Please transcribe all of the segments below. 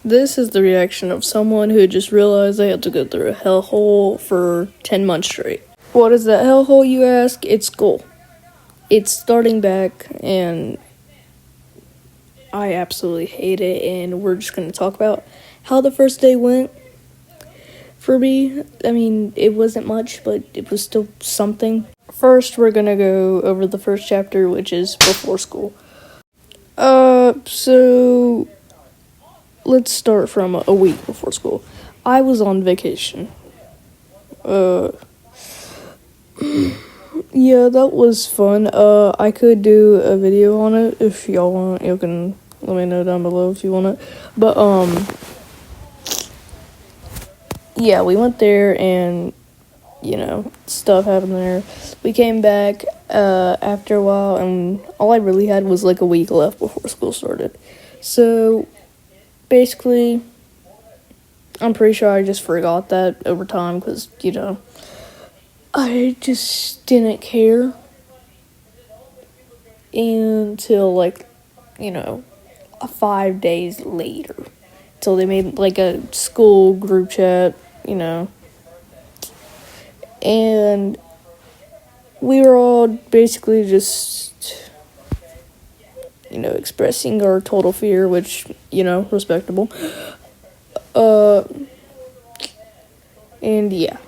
This is the reaction of someone who just realized they had to go through a hellhole for 10 months straight. What is that hellhole, you ask? It's school. It's starting back, and I absolutely hate it, and we're just going to talk about how the first day went for me. I mean, it wasn't much, but it was still something. First, we're going to go over the first chapter, which is before school. So let's start from a week before school. I was on vacation. Yeah, that was fun. I could do a video on it if y'all want. You can let me know down below if you want it. But, yeah, we went there and, stuff happened there. We came back, after a while, and all I really had was, like, a week left before school started. So, basically, I'm pretty sure I just forgot that over time, because, I just didn't care until, 5 days later. Until they made, a school group chat, And we were all basically just, expressing our total fear, which, respectable. And yeah.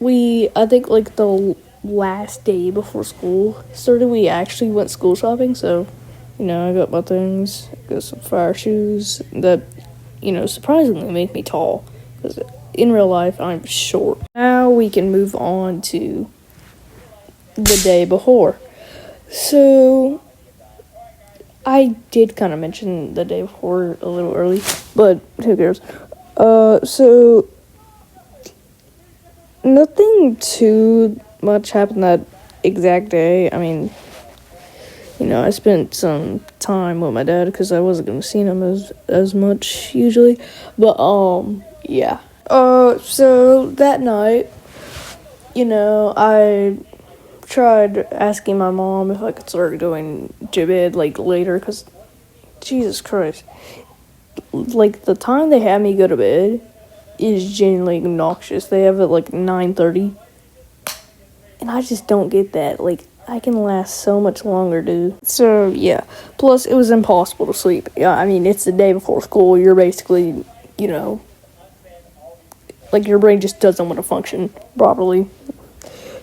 I think, the last day before school started, we actually went school shopping, so, I got my things, got some fire shoes that, surprisingly make me tall, because in real life, I'm short. Now we can move on to the day before. So, I did kind of mention the day before a little early, but who cares? So, nothing too much happened that exact day. I mean, I spent some time with my dad because I wasn't going to see him as much usually. But, yeah. So that night, I tried asking my mom if I could start going to bed, later, because, Jesus Christ. The time they have me go to bed is genuinely obnoxious. They have it 9:30, and I just don't get that. I can last so much longer, dude. So yeah, plus it was impossible to sleep. Yeah, I mean, it's the day before school. You're basically, your brain just doesn't want to function properly.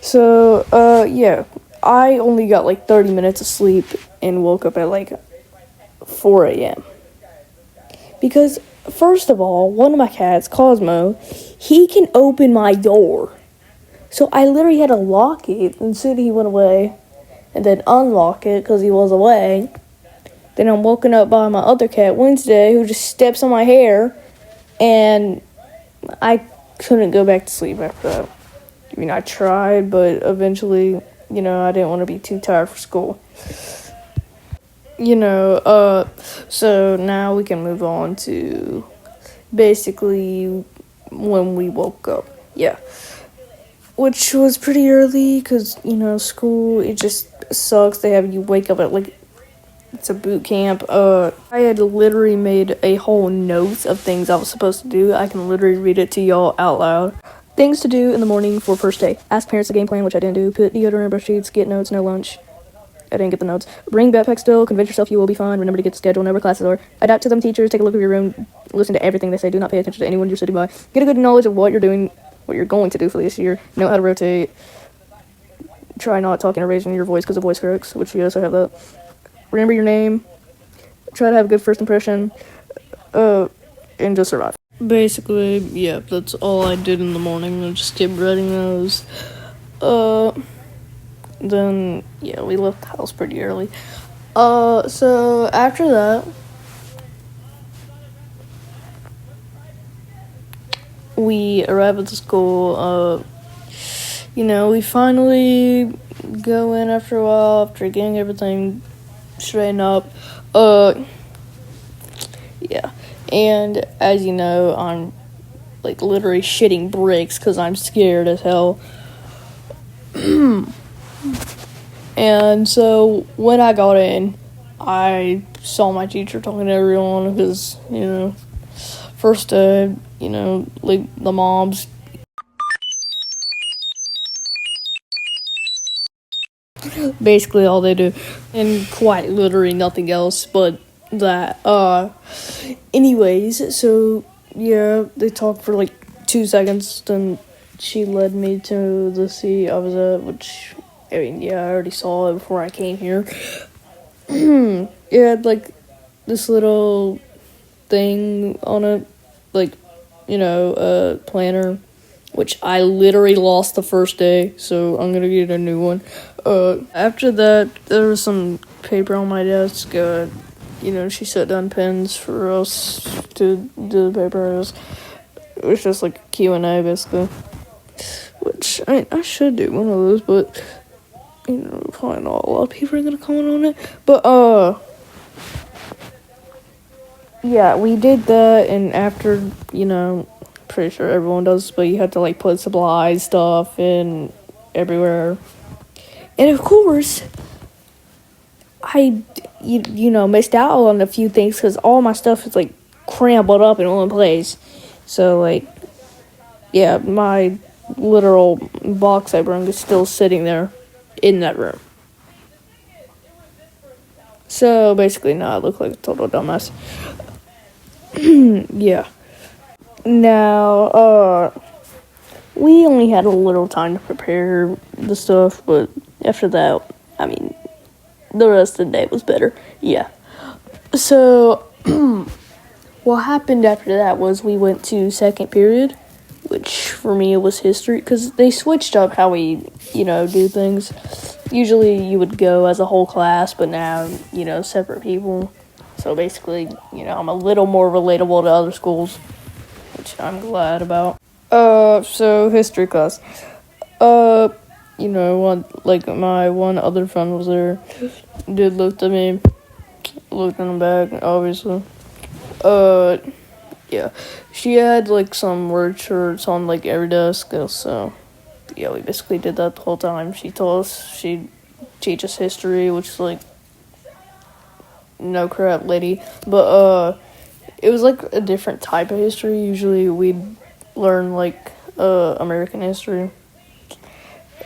So yeah, I only got 30 minutes of sleep and woke up at 4 a.m. because first of all, one of my cats, Cosmo, he can open my door. So I literally had to lock it until he went away, and then unlock it because he was away. Then I'm woken up by my other cat, Wednesday, who just steps on my hair, and I couldn't go back to sleep after that. I mean, I tried, but eventually, I didn't want to be too tired for school. So now we can move on to basically when we woke up. Yeah. Which was pretty early because, school, it just sucks. They have you wake up at, it's a boot camp. I had literally made a whole note of things I was supposed to do. I can literally read it to y'all out loud. Things to do in the morning for first day. Ask parents the game plan, which I didn't do. Put deodorant in brush sheets. Get notes, no lunch. I didn't get the notes. Bring backpack still. Convince yourself you will be fine. Remember to get the schedule. Know where classes are. Adapt to them teachers. Take a look at your room. Listen to everything they say. Do not pay attention to anyone you're sitting by. Get a good knowledge of what you're doing, what you're going to do for this year. Know how to rotate. Try not talking or raising your voice because of voice cracks, which yes, I have that. Remember your name. Try to have a good first impression. And just survive. Basically, yeah, that's all I did in the morning. I just kept writing those. Then, yeah, we left the house pretty early. So after that, we arrived at the school. We finally go in after a while, after getting everything straightened up. Yeah. And as you know, I'm literally shitting bricks because I'm scared as hell. And so when I got in, I saw my teacher talking to everyone because, first day, like the moms. Basically all they do. And quite literally nothing else but that. Anyways, so yeah, they talked for like 2 seconds, then she led me to the seat I was at, which, I mean, yeah, I already saw it before I came here. It had like this little thing on it, like, a planner, which I literally lost the first day, so I'm gonna get a new one. After that, there was some paper on my desk. She set down pens for us to do the paper. It was just like a Q&A, basically. Which, I should do one of those, but, probably not a lot of people are gonna comment on it. But, yeah, we did that, and after, pretty sure everyone does, but you have to, like, put supplies, stuff in everywhere. And, of course, I, missed out on a few things, because all my stuff is, like, crumpled up in one place. So, like, yeah, my literal box I brought is still sitting there in that room. So, basically, now I look like a total dumbass. Yeah. Now, we only had a little time to prepare the stuff, but after that, I mean, the rest of the day was better. Yeah. So, what happened after that was we went to second period, which for me it was history, because they switched up how we, do things. Usually you would go as a whole class, but now, separate people. So basically, I'm a little more relatable to other schools, which I'm glad about. So history class. My one other friend was there. Did looked at me, looked in the back, obviously. Yeah. She had, like, some word shirts on, like, every desk, so, yeah, we basically did that the whole time. She told us she'd teach us history, which is, like, no crap, lady. But, it was, like, a different type of history. Usually we'd learn, like, American history.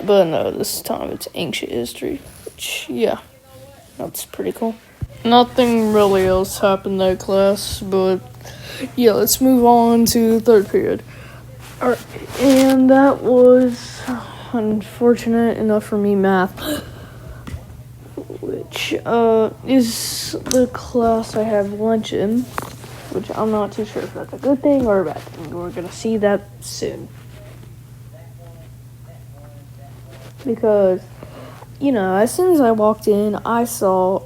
But no, this time it's ancient history, which, yeah, that's pretty cool. Nothing really else happened that class, but yeah, let's move on to third period. Alright, and that was unfortunate enough for me, math, which is the class I have lunch in, which I'm not too sure if that's a good thing or a bad thing. We're gonna see that soon. Because, as soon as I walked in, I saw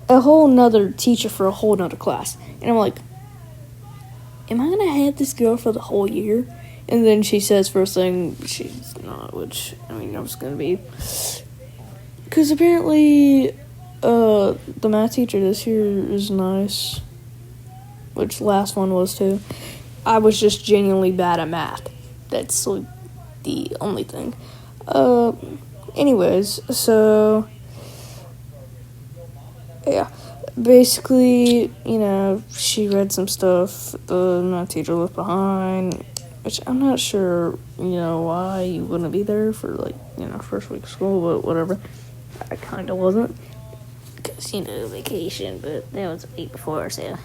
a whole nother teacher for a whole nother class. And I'm like, am I gonna have this girl for the whole year? And then she says first thing she's not, which, I was gonna be. Because apparently, the math teacher this year is nice. Which last one was too. I was just genuinely bad at math. That's like the only thing. Anyways, so yeah, basically, she read some stuff the math teacher left behind, which I'm not sure, why you wouldn't be there for, like, first week of school, but whatever. I kind of wasn't, because, vacation, but that was a week before, so,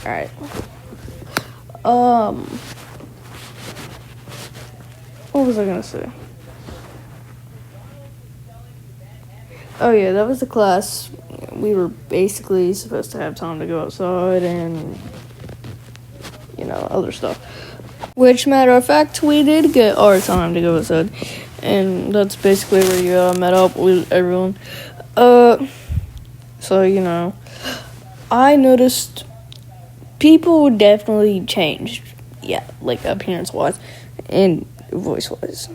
alright. What was I gonna say? Oh yeah, that was the class. We were basically supposed to have time to go outside and, other stuff. Which, matter of fact, we did get our time to go outside. And that's basically where you met up with everyone. So, I noticed people definitely changed. Yeah, like appearance-wise and voice-wise.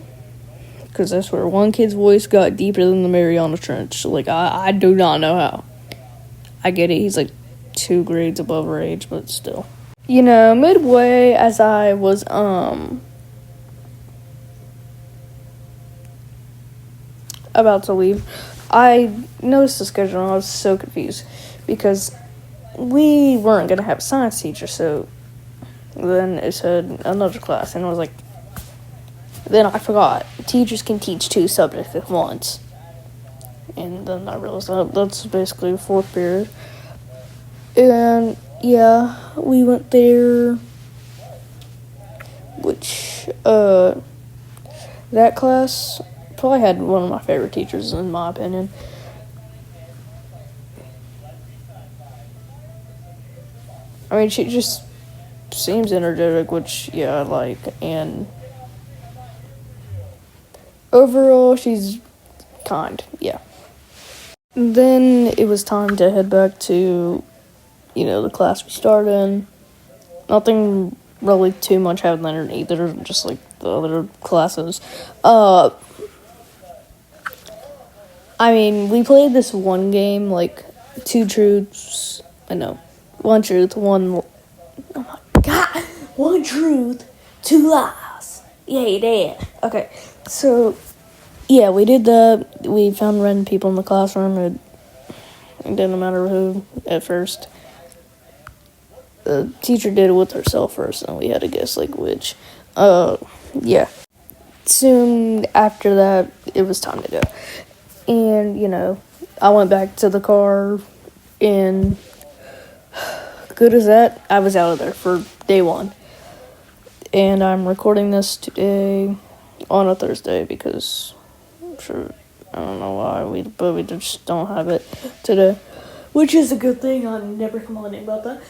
Because I swear, one kid's voice got deeper than the Mariana Trench. Like, I do not know how. I get it, he's like 2 grades above her age, but still. Midway, as I was, about to leave, I noticed the schedule and I was so confused because we weren't going to have a science teacher, so then it said another class, and I was like, then I forgot. Teachers can teach 2 subjects at once. And then I realized that's basically the 4th period. And yeah, we went there, which, that class probably had one of my favorite teachers, in my opinion. I mean, she just seems energetic, which, yeah, I like. And overall, she's kind, yeah. And then it was time to head back to, the class we started in. Nothing really too much happened there either, just like the other classes. I mean, we played this one game, like, 2 truths. I know. 1 truth, 1. Oh my god! 1 truth, 2 lies. Yeah. Okay, so, yeah, we did that. We found random people in the classroom. It didn't matter who at first. The teacher did it with herself first, and we had to guess, like, which. Yeah. Soon after that, it was time to go. And, I went back to the car, and good as that, I was out of there for day 1. And I'm recording this today on a Thursday because I'm sure, I don't know why, but we just don't have it today. Which is a good thing, I'm never complaining about that.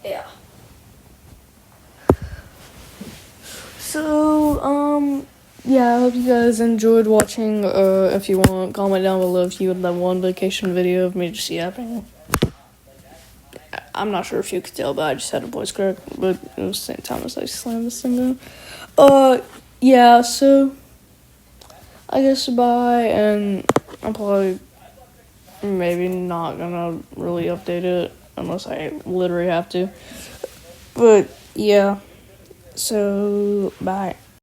Yeah. So, yeah, I hope you guys enjoyed watching. If you want, comment down below if you would have one vacation video of me just yapping. I'm not sure if you could tell, but I just had a voice crack, but it was the same time as I slammed this thing down. Yeah, so I guess bye, and I'm probably maybe not gonna really update it unless I literally have to. But yeah, so bye.